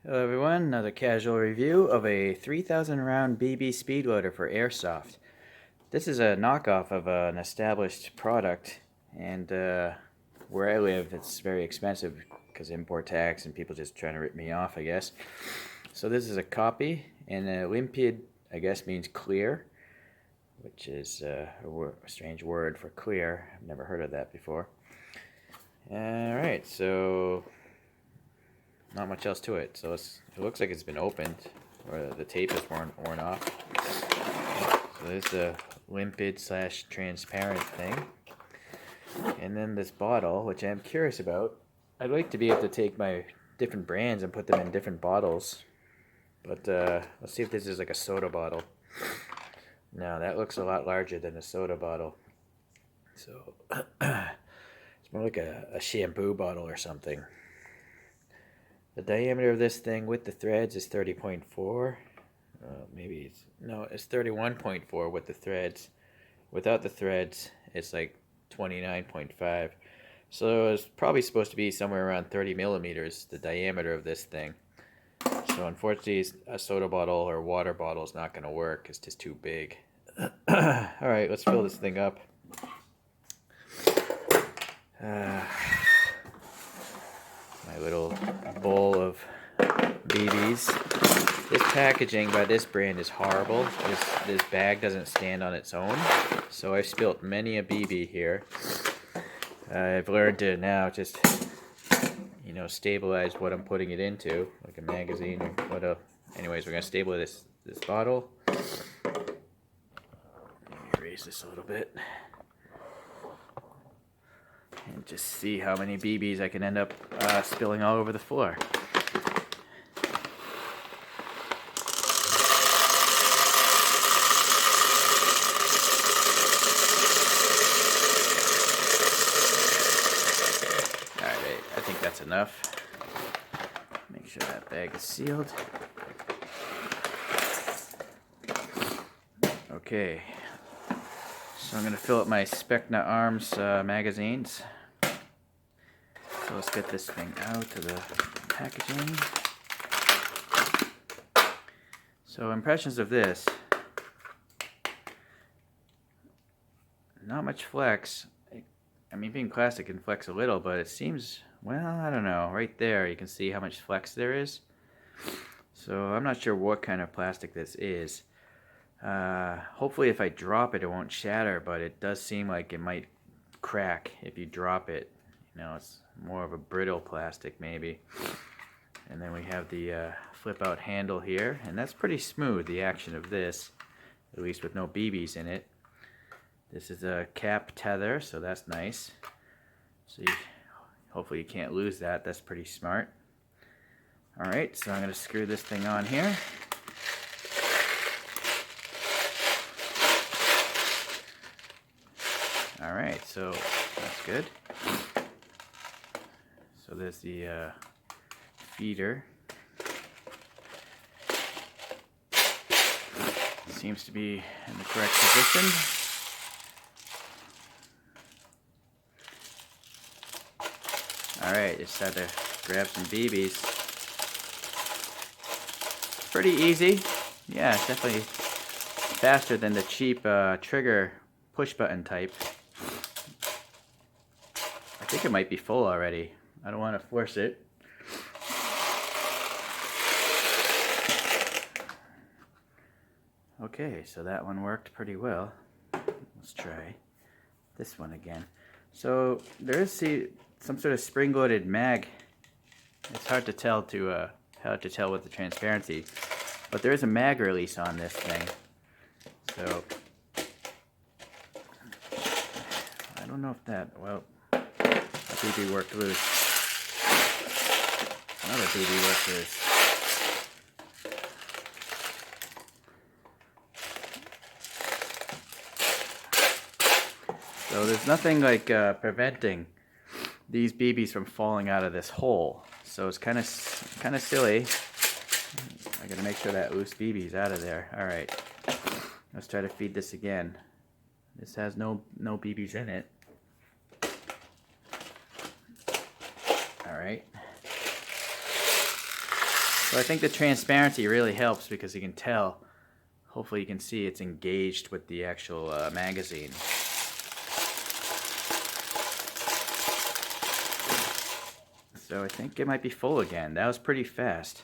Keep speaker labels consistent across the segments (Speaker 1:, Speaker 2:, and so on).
Speaker 1: Hello everyone, another casual review of a 3,000 round BB speed loader for Airsoft. This is a knockoff of an established product, and where I live it's very expensive because import tax and people just trying to rip me off, I guess. So this is a copy, and limpid I guess means clear, which is a strange word for clear. I've never heard of that before. Alright, so not much else to it. So it looks like it's been opened, or the tape is worn off. So there's the limpid / transparent thing. And then this bottle, which I'm curious about. I'd like to be able to take my different brands and put them in different bottles. But let's see if this is like a soda bottle. No, that looks a lot larger than a soda bottle. So it's more like a shampoo bottle or something. The diameter of this thing with the threads is 30.4. Maybe it's 31.4 with the threads. Without the threads, it's like 29.5. So it's probably supposed to be somewhere around 30 millimeters, the diameter of this thing. So unfortunately, a soda bottle or water bottle is not going to work. It's just too big. Alright, let's fill this thing up. My little bowl of BBs. This packaging by this brand is horrible. This bag doesn't stand on its own. So I've spilt many a BB here. I've learned to now just, stabilize what I'm putting it into, like a magazine or what else. Anyways, we're gonna stabilize this bottle. Let me erase this a little bit. And just see how many BBs I can end up spilling all over the floor. Alright, I think that's enough. Make sure that bag is sealed. Okay, so I'm going to fill up my Specna Arms magazines. So let's get this thing out of the packaging. So impressions of this. Not much flex. I mean, being plastic can flex a little, but it seems, well, I don't know. Right there you can see how much flex there is. So I'm not sure what kind of plastic this is. Hopefully if I drop it, it won't shatter, but it does seem like it might crack if you drop it. It's more of a brittle plastic maybe. And then we have the flip out handle here, and that's pretty smooth, the action of this, at least with no BBs in it. This is a cap tether, so that's nice. So hopefully you can't lose that. That's pretty smart. Alright, so I'm going to screw this thing on here. Alright, so that's good. So there's the feeder. Seems to be in the correct position. Alright, just had to grab some BBs. It's pretty easy. Yeah, it's definitely faster than the cheap trigger push button type. I think it might be full already. I don't want to force it. Okay, so that one worked pretty well. Let's try this one again. So there is some sort of spring-loaded mag. It's hard to tell with the transparency, but there is a mag release on this thing. So I don't know if that, well, a BB worked loose. Another BB worked loose. So there's nothing like preventing these BBs from falling out of this hole. So it's kind of silly. I gotta make sure that loose BB's out of there. All right, let's try to feed this again. This has no BBs in it. All right. So I think the transparency really helps because you can tell, hopefully you can see it's engaged with the actual magazine. So I think it might be full again. That was pretty fast.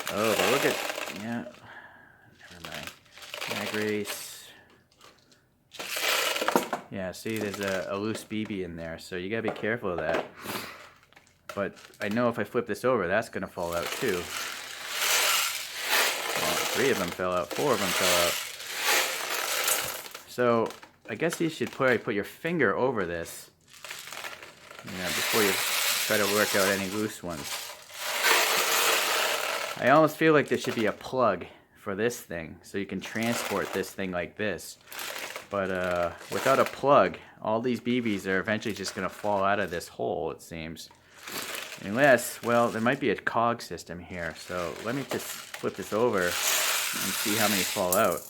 Speaker 1: Oh, but look at, yeah, never mind. Mag race. Yeah, see, there's a loose BB in there, so you gotta be careful of that. But I know if I flip this over, that's gonna fall out too. Well, 3 of them fell out, 4 of them fell out. So I guess you should probably put your finger over this, before you try to work out any loose ones. I almost feel like there should be a plug for this thing, so you can transport this thing like this. But without a plug, all these BBs are eventually just going to fall out of this hole, it seems. Unless, well, there might be a cog system here. So let me just flip this over and see how many fall out.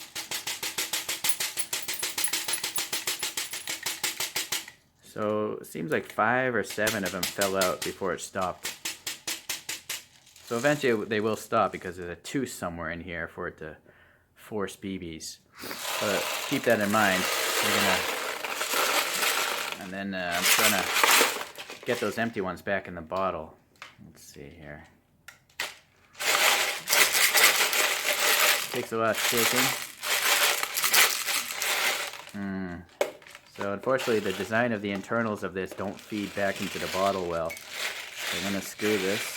Speaker 1: So it seems like 5 or 7 of them fell out before it stopped. So eventually they will stop because there's a tooth somewhere in here for it to force BBs. But keep that in mind. And then I'm trying to get those empty ones back in the bottle. Let's see here. Takes a lot of shaking. So unfortunately the design of the internals of this don't feed back into the bottle well. So I'm going to screw this.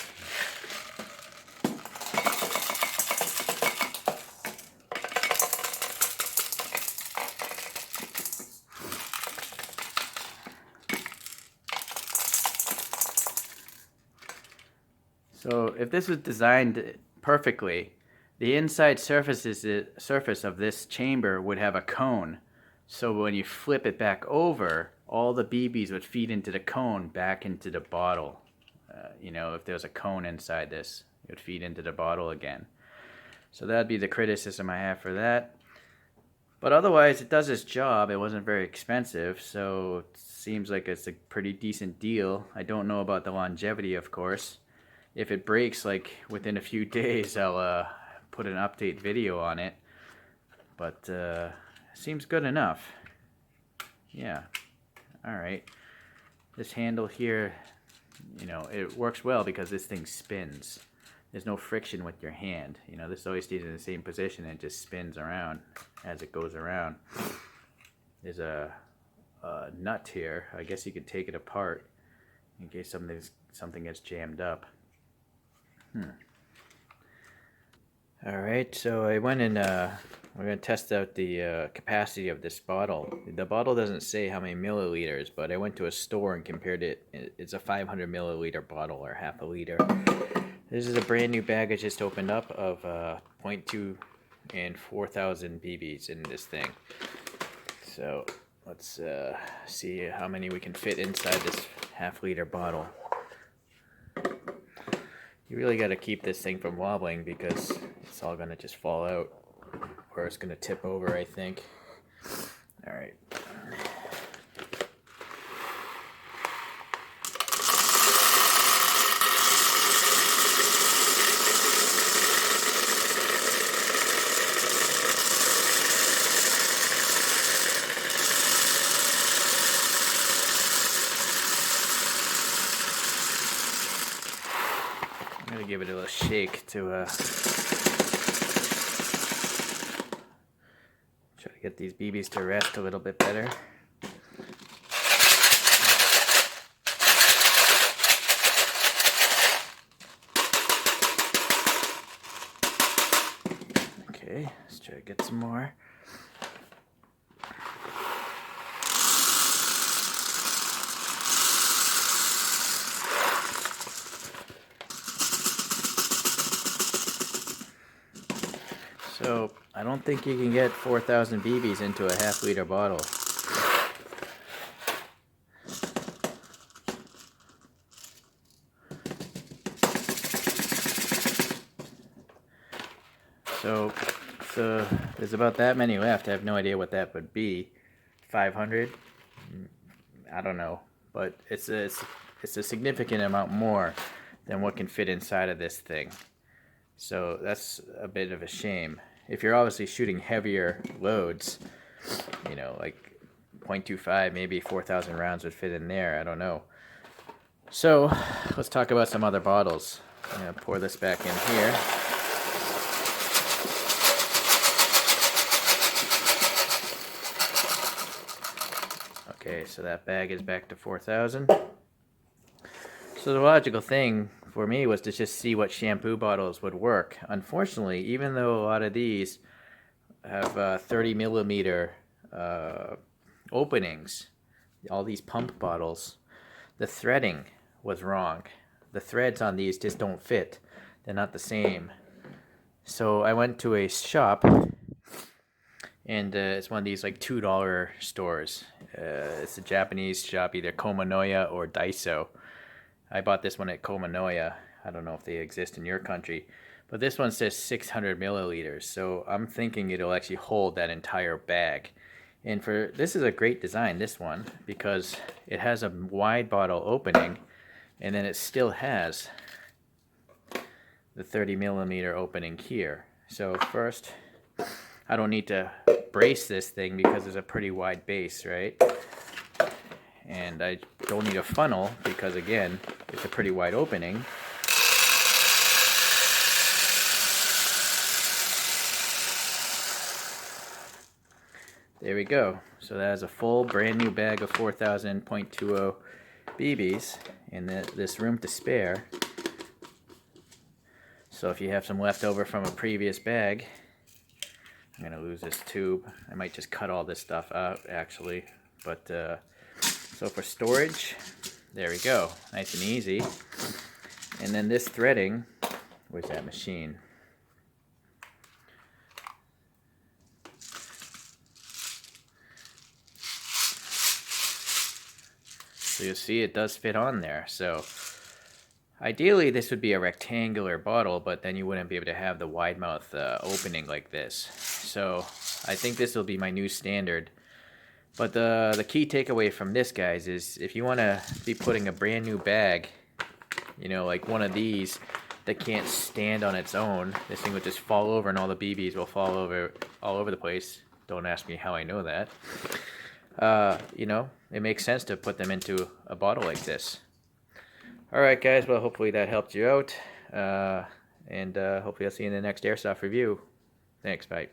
Speaker 1: So if this was designed perfectly, the inside surface of this chamber would have a cone. So when you flip it back over, all the BBs would feed into the cone back into the bottle. If there's a cone inside this, it would feed into the bottle again. So that'd be the criticism I have for that. But otherwise, it does its job. It wasn't very expensive, so it seems like it's a pretty decent deal. I don't know about the longevity, of course. If it breaks like within a few days, I'll put an update video on it. But seems good enough. Yeah. Alright. This handle here, it works well because this thing spins. There's no friction with your hand. This always stays in the same position and it just spins around as it goes around. There's a nut here. I guess you could take it apart in case something gets jammed up. Alright, so I went and we're going to test out the capacity of this bottle. The bottle doesn't say how many milliliters, but I went to a store and compared it. It's a 500 milliliter bottle, or half a liter. This is a brand new bag I just opened up of 0.2 and 4,000 BBs in this thing. So let's see how many we can fit inside this half liter bottle. You really got to keep this thing from wobbling because it's all going to just fall out, or it's going to tip over, I think. Alright. I'm going to give it a little shake to try to get these BBs to rest a little bit better. Okay, let's try to get some more. So I don't think you can get 4,000 BBs into a half liter bottle. So there's about that many left. I have no idea what that would be. 500? I don't know, but it's a significant amount more than what can fit inside of this thing. So that's a bit of a shame. If you're obviously shooting heavier loads, you know, like 0.25, maybe 4,000 rounds would fit in there. I don't know. So let's talk about some other bottles. I'm going to pour this back in here. Okay, so that bag is back to 4,000. So the logical thing for me was to just see what shampoo bottles would work. Unfortunately, even though a lot of these have 30 millimeter openings, all these pump bottles, the threading was wrong. The threads on these just don't fit. They're not the same. So I went to a shop, and it's one of these like $2 stores. It's a Japanese shop, either Komanoya or Daiso. I bought this one at Komanoya. I don't know if they exist in your country, but this one says 600 milliliters. So I'm thinking it'll actually hold that entire bag. And this is a great design, this one, because it has a wide bottle opening, and then it still has the 30 millimeter opening here. So first, I don't need to brace this thing because there's a pretty wide base, right? And I don't need a funnel because, again, it's a pretty wide opening. There we go. So that is a full brand new bag of 4,000.20 BBs and this room to spare. So if you have some left over from a previous bag, I'm going to lose this tube. I might just cut all this stuff out actually. But so for storage, there we go. Nice and easy. And then this threading, where's that machine? So you'll see it does fit on there. So ideally this would be a rectangular bottle, but then you wouldn't be able to have the wide mouth opening like this. So I think this will be my new standard. But the key takeaway from this, guys, is if you want to be putting a brand new bag, you know, like one of these that can't stand on its own, this thing would just fall over and all the BBs will fall over all over the place. Don't ask me how I know that. You know, it makes sense to put them into a bottle like this. Alright guys, well hopefully that helped you out, and hopefully I'll see you in the next Airsoft review. Thanks, bye.